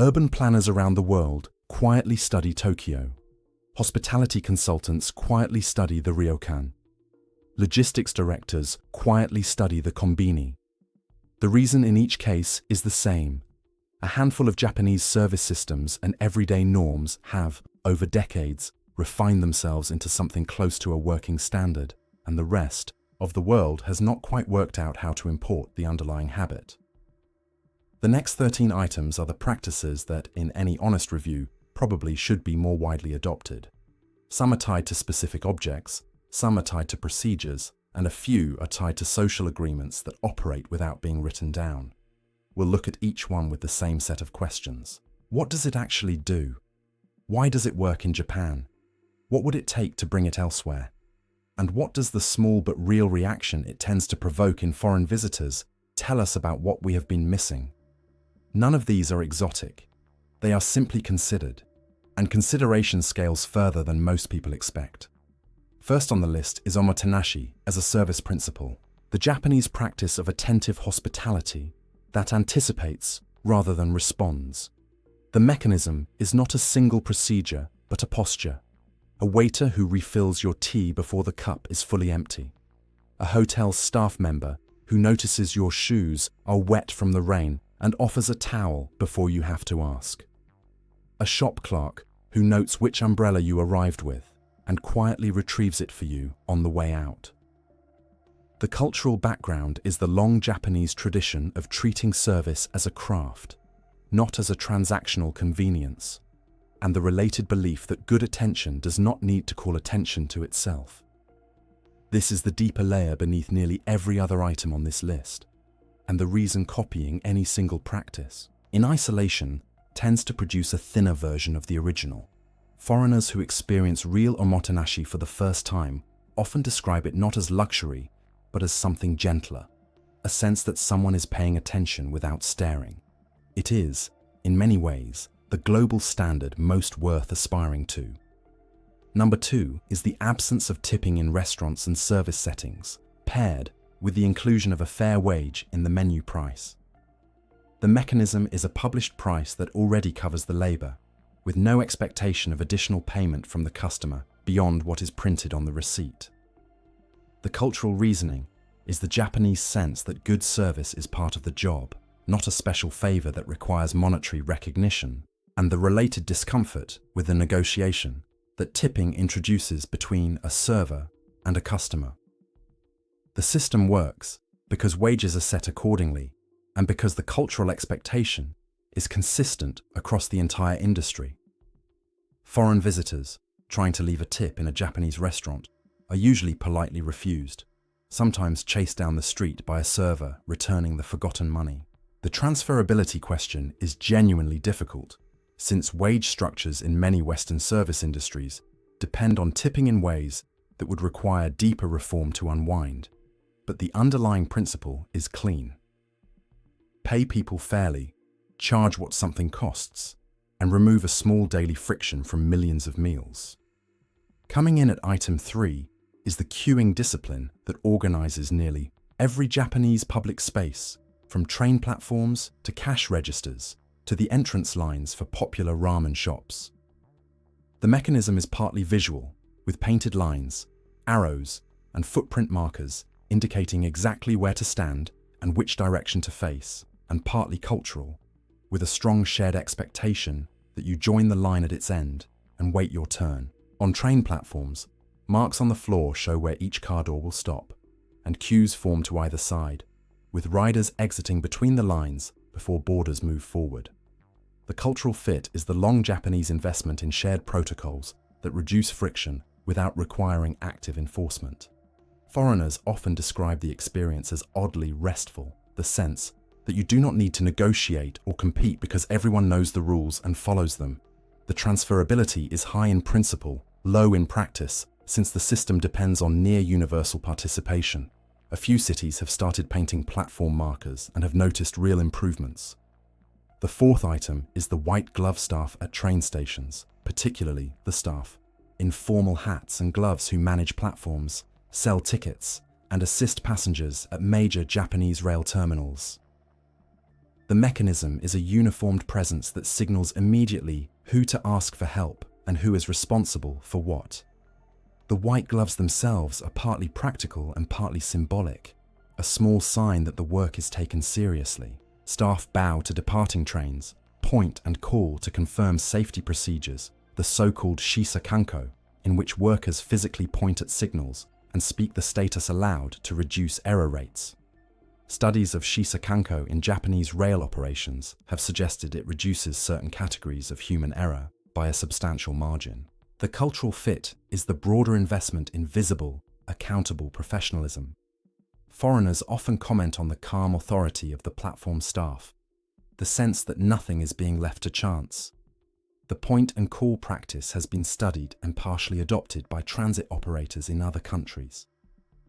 Urban planners around the world quietly study Tokyo. Hospitality consultants quietly study the ryokan. Logistics directors quietly study the kombini. The reason in each case is the same. A handful of Japanese service systems and everyday norms have, over decades, refined themselves into something close to a working standard, and the rest of the world has not quite worked out how to import the underlying habit. The next 13 items are the practices that, in any honest review, probably should be more widely adopted. Some are tied to specific objects, some are tied to procedures, and a few are tied to social agreements that operate without being written down. We'll look at each one with the same set of questions. What does it actually do? Why does it work in Japan? What would it take to bring it elsewhere? And what does the small but real reaction it tends to provoke in foreign visitors tell us about what we have been missing? None of these are exotic. They are simply considered, and consideration scales further than most people expect. First on the list is omotenashi as a service principle, the Japanese practice of attentive hospitality that anticipates rather than responds. The mechanism is not a single procedure, but a posture. A waiter who refills your tea before the cup is fully empty. A hotel staff member who notices your shoes are wet from the rain and offers a towel before you have to ask. A shop clerk who notes which umbrella you arrived with and quietly retrieves it for you on the way out. The cultural background is the long Japanese tradition of treating service as a craft, not as a transactional convenience, and the related belief that good attention does not need to call attention to itself. This is the deeper layer beneath nearly every other item on this list, and the reason copying any single practice, in isolation, tends to produce a thinner version of the original. Foreigners who experience real omotenashi for the first time often describe it not as luxury, but as something gentler, a sense that someone is paying attention without staring. It is, in many ways, the global standard most worth aspiring to. Number 2 is the absence of tipping in restaurants and service settings, paired with the inclusion of a fair wage in the menu price. The mechanism is a published price that already covers the labor, with no expectation of additional payment from the customer beyond what is printed on the receipt. The cultural reasoning is the Japanese sense that good service is part of the job, not a special favor that requires monetary recognition, and the related discomfort with the negotiation that tipping introduces between a server and a customer. The system works because wages are set accordingly and because the cultural expectation is consistent across the entire industry. Foreign visitors trying to leave a tip in a Japanese restaurant are usually politely refused, sometimes chased down the street by a server returning the forgotten money. The transferability question is genuinely difficult, since wage structures in many Western service industries depend on tipping in ways that would require deeper reform to unwind. But the underlying principle is clean. Pay people fairly, charge what something costs, and remove a small daily friction from millions of meals. Coming in at item 3 is the queuing discipline that organizes nearly every Japanese public space, from train platforms to cash registers to the entrance lines for popular ramen shops. The mechanism is partly visual, with painted lines, arrows, and footprint markers indicating exactly where to stand and which direction to face, and partly cultural, with a strong shared expectation that you join the line at its end and wait your turn. On train platforms, marks on the floor show where each car door will stop, and queues form to either side, with riders exiting between the lines before boarders move forward. The cultural fit is the long Japanese investment in shared protocols that reduce friction without requiring active enforcement. Foreigners often describe the experience as oddly restful, the sense that you do not need to negotiate or compete because everyone knows the rules and follows them. The transferability is high in principle, low in practice, since the system depends on near-universal participation. A few cities have started painting platform markers and have noticed real improvements. The 4th item is the white glove staff at train stations, particularly the staff in formal hats and gloves who manage platforms, sell tickets, and assist passengers at major Japanese rail terminals. The mechanism is a uniformed presence that signals immediately who to ask for help and who is responsible for what. The white gloves themselves are partly practical and partly symbolic, a small sign that the work is taken seriously. Staff bow to departing trains, point and call to confirm safety procedures, the so-called shisakanko, in which workers physically point at signals and speak the status aloud to reduce error rates. Studies of shisakanko in Japanese rail operations have suggested it reduces certain categories of human error by a substantial margin. The cultural fit is the broader investment in visible, accountable professionalism. Foreigners often comment on the calm authority of the platform staff, the sense that nothing is being left to chance. The point and call practice has been studied and partially adopted by transit operators in other countries.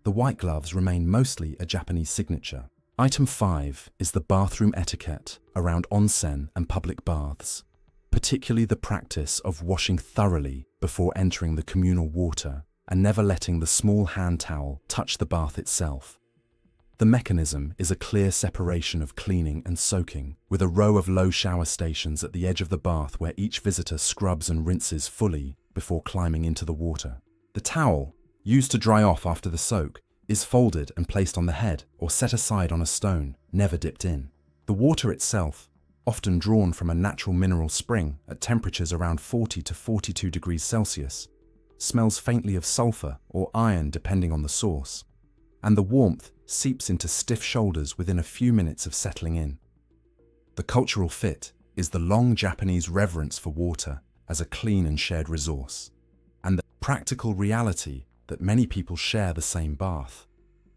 The white gloves remain mostly a Japanese signature. Item 5 is the bathroom etiquette around onsen and public baths, particularly the practice of washing thoroughly before entering the communal water and never letting the small hand towel touch the bath itself. The mechanism is a clear separation of cleaning and soaking, with a row of low shower stations at the edge of the bath where each visitor scrubs and rinses fully before climbing into the water. The towel, used to dry off after the soak, is folded and placed on the head or set aside on a stone, never dipped in. The water itself, often drawn from a natural mineral spring at temperatures around 40 to 42 degrees Celsius, smells faintly of sulfur or iron depending on the source, and the warmth seeps into stiff shoulders within a few minutes of settling in. The cultural fit is the long Japanese reverence for water as a clean and shared resource, and the practical reality that many people share the same bath.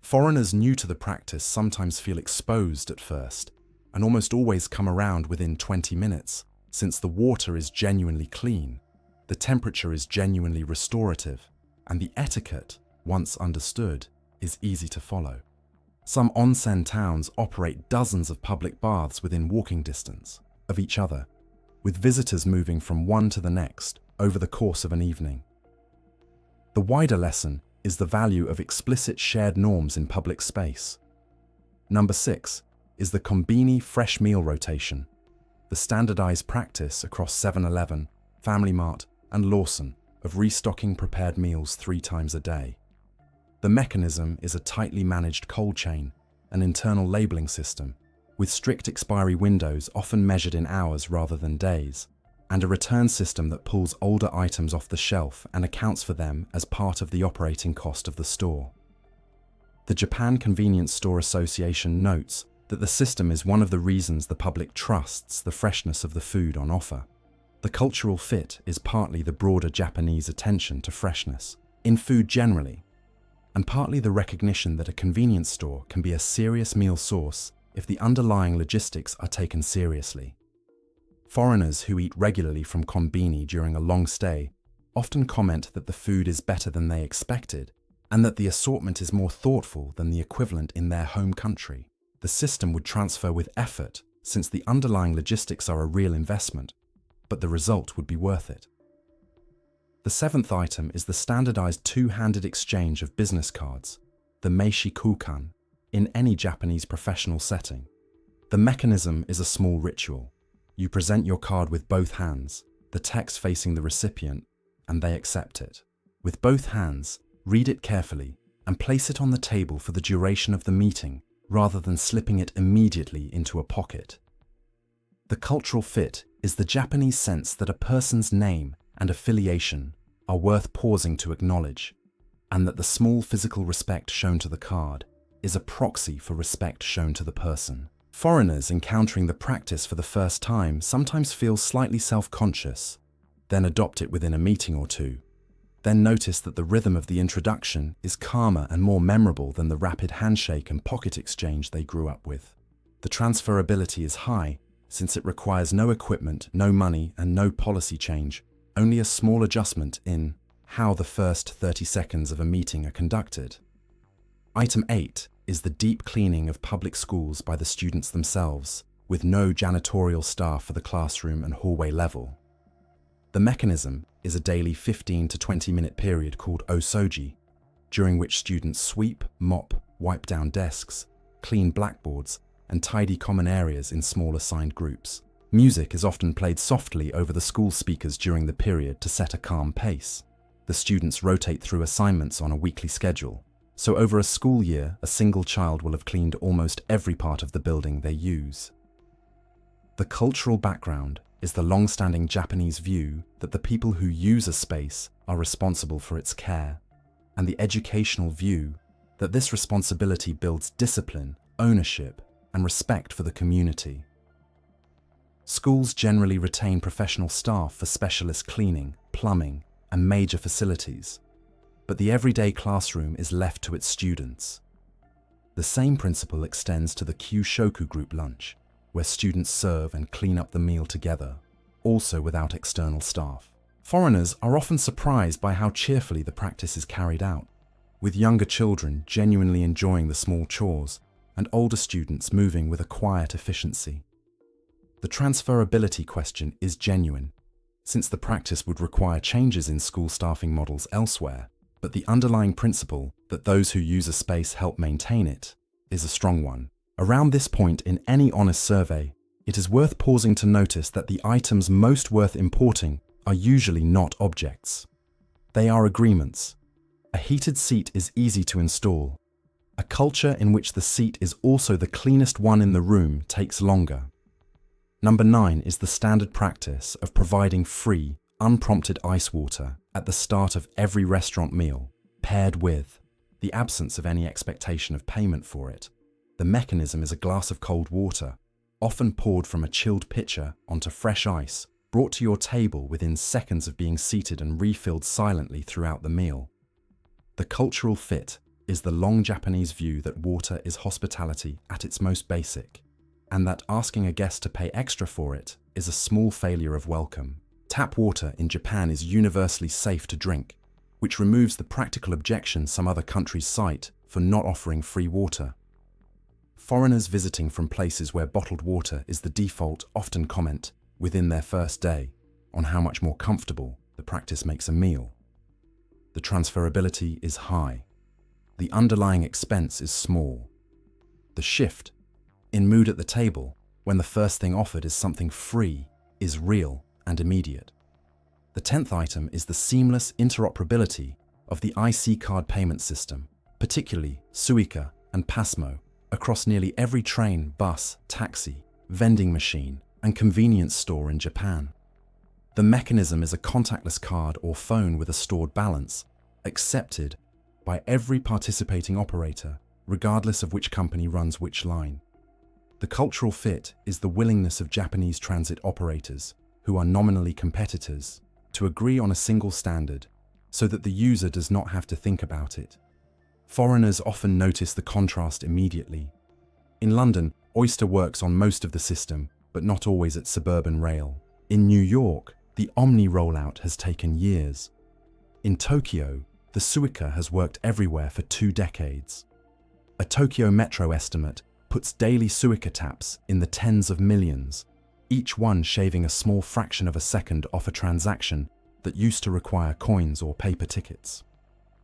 Foreigners new to the practice sometimes feel exposed at first, and almost always come around within 20 minutes, since the water is genuinely clean, the temperature is genuinely restorative, and the etiquette, once understood, is easy to follow. Some onsen towns operate dozens of public baths within walking distance of each other, with visitors moving from one to the next over the course of an evening. The wider lesson is the value of explicit shared norms in public space. Number 6 is the Konbini fresh meal rotation, the standardized practice across 7-Eleven, Family Mart, and Lawson of restocking prepared meals 3 times a day. The mechanism is a tightly managed cold chain, an internal labeling system, with strict expiry windows often measured in hours rather than days, and a return system that pulls older items off the shelf and accounts for them as part of the operating cost of the store. The Japan Convenience Store Association notes that the system is one of the reasons the public trusts the freshness of the food on offer. The cultural fit is partly the broader Japanese attention to freshness in food generally, and partly the recognition that a convenience store can be a serious meal source if the underlying logistics are taken seriously. Foreigners who eat regularly from konbini during a long stay often comment that the food is better than they expected and that the assortment is more thoughtful than the equivalent in their home country. The system would transfer with effort since the underlying logistics are a real investment, but the result would be worth it. The 7th item is the standardized two-handed exchange of business cards, the meishi kukan, in any Japanese professional setting. The mechanism is a small ritual. You present your card with both hands, the text facing the recipient, and they accept it. With both hands, read it carefully and place it on the table for the duration of the meeting rather than slipping it immediately into a pocket. The cultural fit is the Japanese sense that a person's name and affiliation are worth pausing to acknowledge, and that the small physical respect shown to the card is a proxy for respect shown to the person. Foreigners encountering the practice for the first time sometimes feel slightly self-conscious, then adopt it within a meeting or two, then notice that the rhythm of the introduction is calmer and more memorable than the rapid handshake and pocket exchange they grew up with. The transferability is high, since it requires no equipment, no money, and no policy change, only a small adjustment in how the first 30 seconds of a meeting are conducted. Item 8 is the deep cleaning of public schools by the students themselves, with no janitorial staff for the classroom and hallway level. The mechanism is a daily 15 to 20-minute period called osoji, during which students sweep, mop, wipe down desks, clean blackboards, and tidy common areas in small assigned groups. Music is often played softly over the school speakers during the period to set a calm pace. The students rotate through assignments on a weekly schedule, so over a school year, a single child will have cleaned almost every part of the building they use. The cultural background is the long-standing Japanese view that the people who use a space are responsible for its care, and the educational view that this responsibility builds discipline, ownership, and respect for the community. Schools generally retain professional staff for specialist cleaning, plumbing, and major facilities, but the everyday classroom is left to its students. The same principle extends to the Kyushoku group lunch, where students serve and clean up the meal together, also without external staff. Foreigners are often surprised by how cheerfully the practice is carried out, with younger children genuinely enjoying the small chores and older students moving with a quiet efficiency. The transferability question is genuine, since the practice would require changes in school staffing models elsewhere, but the underlying principle that those who use a space help maintain it is a strong one. Around this point in any honest survey, it is worth pausing to notice that the items most worth importing are usually not objects. They are agreements. A heated seat is easy to install. A culture in which the seat is also the cleanest one in the room takes longer. Number 9 is the standard practice of providing free, unprompted ice water at the start of every restaurant meal, paired with the absence of any expectation of payment for it. The mechanism is a glass of cold water, often poured from a chilled pitcher onto fresh ice, brought to your table within seconds of being seated and refilled silently throughout the meal. The cultural fit is the long Japanese view that water is hospitality at its most basic, and that asking a guest to pay extra for it is a small failure of welcome. Tap water in Japan is universally safe to drink, which removes the practical objection some other countries cite for not offering free water. Foreigners visiting from places where bottled water is the default often comment, within their first day, on how much more comfortable the practice makes a meal. The transferability is high. The underlying expense is small. The shift in mood at the table, when the first thing offered is something free, is real and immediate. The 10th item is the seamless interoperability of the IC card payment system, particularly Suica and Pasmo, across nearly every train, bus, taxi, vending machine, and convenience store in Japan. The mechanism is a contactless card or phone with a stored balance, accepted by every participating operator, regardless of which company runs which line. The cultural fit is the willingness of Japanese transit operators, who are nominally competitors, to agree on a single standard so that the user does not have to think about it. Foreigners often notice the contrast immediately. In London, Oyster works on most of the system, but not always at Suburban Rail. In New York, the Omni rollout has taken years. In Tokyo, the Suica has worked everywhere for 2 decades. A Tokyo Metro estimate puts daily Suica taps in the tens of millions, each one shaving a small fraction of a second off a transaction that used to require coins or paper tickets.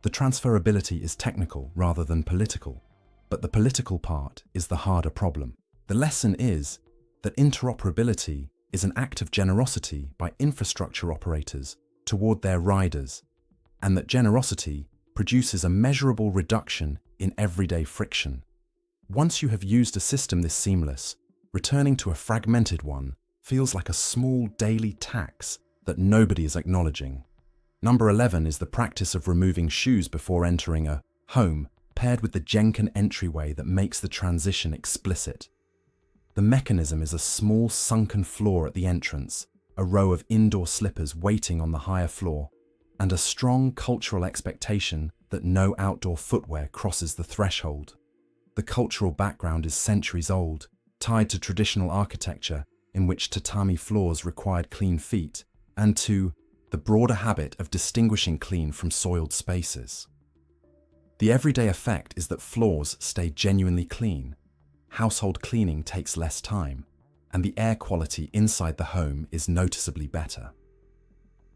The transferability is technical rather than political, but the political part is the harder problem. The lesson is that interoperability is an act of generosity by infrastructure operators toward their riders, and that generosity produces a measurable reduction in everyday friction. Once you have used a system this seamless, returning to a fragmented one feels like a small daily tax that nobody is acknowledging. Number 11 is the practice of removing shoes before entering a home, paired with the Genkan entryway that makes the transition explicit. The mechanism is a small sunken floor at the entrance, a row of indoor slippers waiting on the higher floor, and a strong cultural expectation that no outdoor footwear crosses the threshold. The cultural background is centuries old, tied to traditional architecture in which tatami floors required clean feet, and to the broader habit of distinguishing clean from soiled spaces. The everyday effect is that floors stay genuinely clean, household cleaning takes less time, and the air quality inside the home is noticeably better.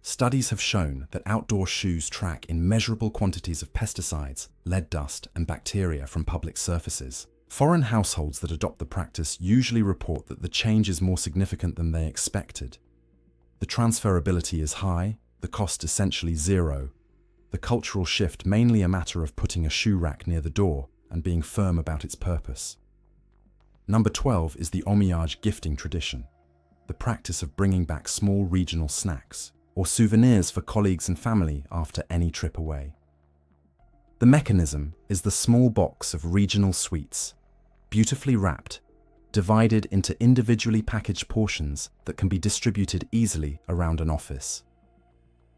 Studies have shown that outdoor shoes track in measurable quantities of pesticides, lead dust, and bacteria from public surfaces. Foreign households that adopt the practice usually report that the change is more significant than they expected. The transferability is high, the cost essentially zero, the cultural shift mainly a matter of putting a shoe rack near the door and being firm about its purpose. Number 12 is the homage gifting tradition, the practice of bringing back small regional snacks or souvenirs for colleagues and family after any trip away. The mechanism is the small box of regional sweets, beautifully wrapped, divided into individually packaged portions that can be distributed easily around an office.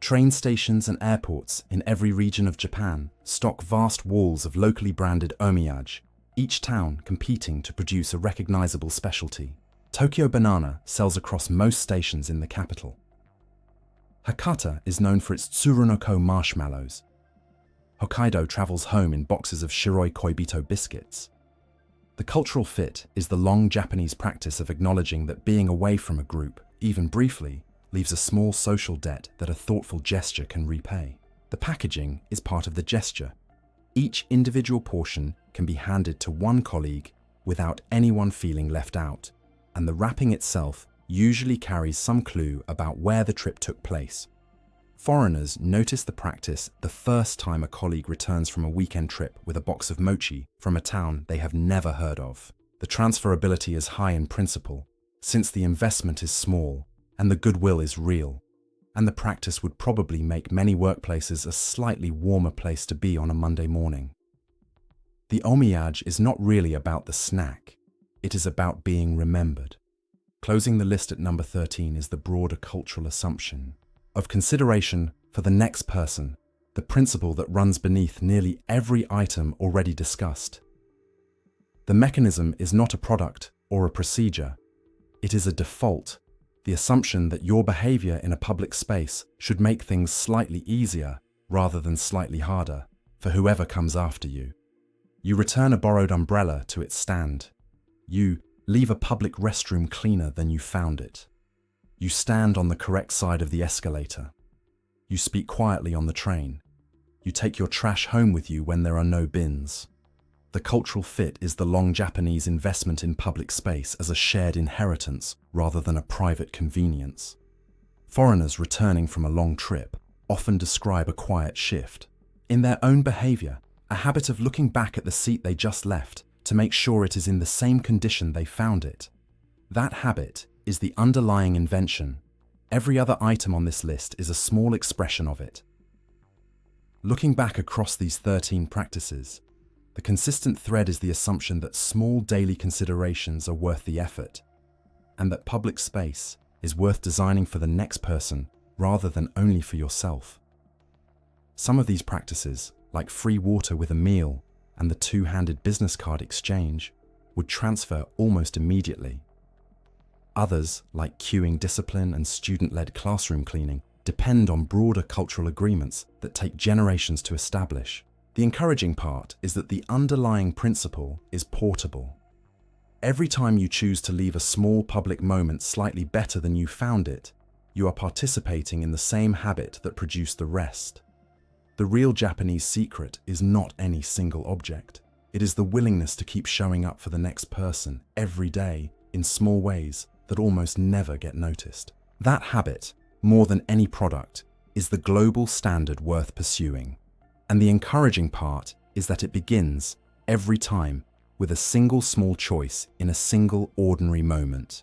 Train stations and airports in every region of Japan stock vast walls of locally branded homage, each town competing to produce a recognizable specialty. Tokyo Banana sells across most stations in the capital. Hakata is known for its tsurunoko marshmallows. Hokkaido travels home in boxes of shiroi koibito biscuits. The cultural fit is the long Japanese practice of acknowledging that being away from a group, even briefly, leaves a small social debt that a thoughtful gesture can repay. The packaging is part of the gesture. Each individual portion can be handed to one colleague without anyone feeling left out, and the wrapping itself usually carries some clue about where the trip took place. Foreigners notice the practice the first time a colleague returns from a weekend trip with a box of mochi from a town they have never heard of. The transferability is high in principle, since the investment is small and the goodwill is real, and the practice would probably make many workplaces a slightly warmer place to be on a Monday morning. The homage is not really about the snack, it is about being remembered. Closing the list at number 13 is the broader cultural assumption of consideration for the next person, the principle that runs beneath nearly every item already discussed. The mechanism is not a product or a procedure, it is a default, the assumption that your behavior in a public space should make things slightly easier rather than slightly harder for whoever comes after you. You return a borrowed umbrella to its stand. You leave a public restroom cleaner than you found it. You stand on the correct side of the escalator. You speak quietly on the train. You take your trash home with you when there are no bins. The cultural fit is the long Japanese investment in public space as a shared inheritance rather than a private convenience. Foreigners returning from a long trip often describe a quiet shift in their own behavior, a habit of looking back at the seat they just left to make sure it is in the same condition they found it. That habit is the underlying invention. Every other item on this list is a small expression of it. Looking back across these 13 practices, the consistent thread is the assumption that small daily considerations are worth the effort, and that public space is worth designing for the next person rather than only for yourself. Some of these practices, like free water with a meal and the two-handed business card exchange, would transfer almost immediately. Others, like queuing discipline and student-led classroom cleaning, depend on broader cultural agreements that take generations to establish. The encouraging part is that the underlying principle is portable. Every time you choose to leave a small public moment slightly better than you found it, you are participating in the same habit that produced the rest. The real Japanese secret is not any single object. It is the willingness to keep showing up for the next person every day in small ways that almost never get noticed. That habit, more than any product, is the global standard worth pursuing. And the encouraging part is that it begins, every time, with a single small choice in a single ordinary moment.